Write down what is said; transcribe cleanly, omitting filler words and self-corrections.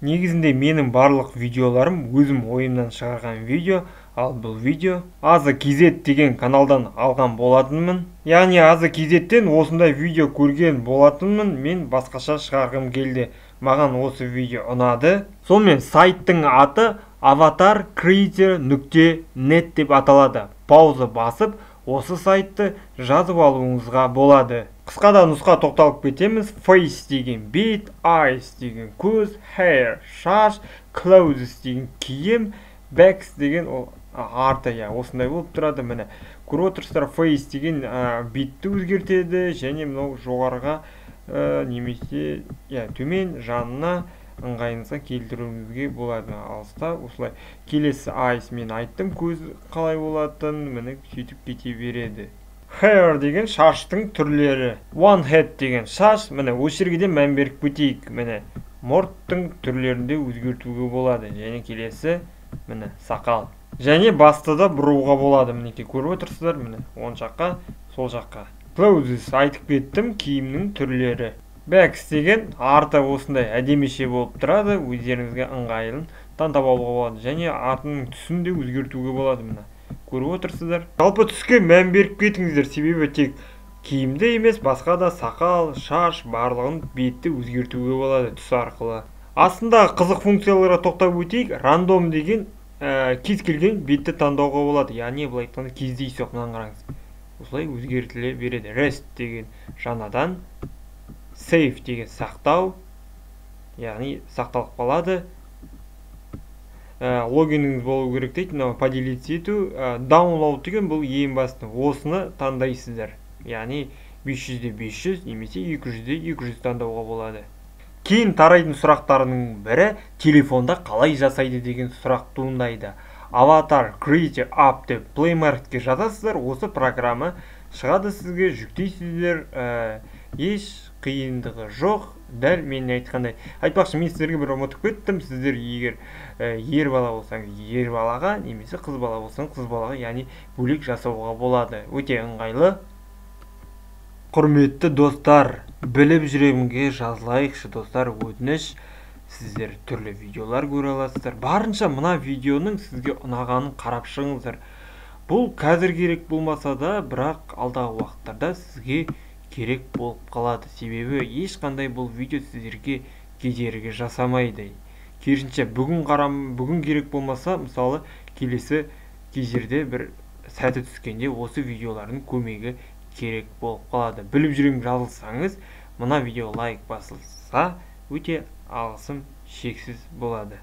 Негізінде менің барлық видеоларым өзім ойымнан шығарған видео, ал бұл видео Аза-KZ деген каналдан алған болатынмын. Яғни Аза-KZтен осындай видео көрген болатынмын, мен басқаша шығарғым келді. Маған осы видео ұнады. Сонымен сайттың аты avatarcreator.net деп аталады. Пауза басып, осы сайтты жазып алуыңызға болады. Қысқада нұсқа тоқталып кетеміз. Face деген бет, eyes деген көз, hair шаш, clothes деген киім, backs деген арты, осындай болып тұрады. Міне көріп отырсыздар, face деген бетті өзгертеді, және мынау жоғарыға немесе төмен жанына ыңғайыңызға келтіруіңізге болады. Алыста осылай. Келесі eyes мен айттым, көз қалай болатын, міне сөйтіп кете береді. Hair деген шаштың түрлері. One head деген шаш, міне осы жерге де мән беріп кетейік. Міне мұрттың түрлерінде өзгертуге болады. Және келесі міне сақал. Және басты да бұруға болады. Мінекей көріп отырсыздар, міне оң жаққа, сол жаққа. Clothes айтып кеттім, киімнің түрлері. Backs деген арты осындай әдеміше болып тұрады, өздеріңізге ыңғайлын таңдап алуға болады. Және артының түсін де өзгертуге болады. Міне көріп отырсыздар. Жалпы түске мән беріп кетіңіздер, себебі тек киімді емес, басқа да сақал, шаш, барлығын бетті өзгертуге болады түс арқылы. Астында қызық функцияларға тоқтап өтейік. Рандом деген кез келген бетті таңдауға болады. Яғни былай айтқанда кездейсоқ, мынаны қараңыз. Осылай өзгертіле береді. Rest деген жаңадан, save деген сақтау, яғни сақталып қалады. Логиніңіз болу керек дейді, поделиться ету. Download деген бұл ең басты. Осыны таңдайсыздар. Яғни 500-де 500 немесе 200-де 200 таңдауға болады. Кейін тарайтын сұрақтарының бірі телефонда қалай жасайды деген сұрақ туындайды. Avatar Creator App деп Play Marketке жазасыздар, осы программа шығады, сізге жүктейсіздер, еш қиындығы жоқ. Дәл мен айтқандай. Айтпақшы, мен сіздерге бір ұмытып кеттім. Сіздер егер ер бала болсаңыз, ер балаға, немесе қыз бала болсаңыз, қыз балаға, яғни бөлек жасауға болады. Өте ыңғайлы. Құрметті достар, біліп жүремінге жазылайықшы достар, өтініш. Сіздер түрлі видеолар көре аласыздар. Барынша мына видеоның сізге ұнағанын қарап шығыңыздар. Бұл қазір керек болмаса да, бірақ алдағы уақыттарда сізге керек болып қалады. Себебі ешқандай бұл видео сіздерге кедергі жасамайды. Керісінше бүгін керек болмаса, мысалы келесі кездерде бір сәті түскенде осы видеолардың көмегі керек болып қалады. Біліп жүрем жазылсаңыз, мына видео лайк басылса, өте алғысым шексіз болады.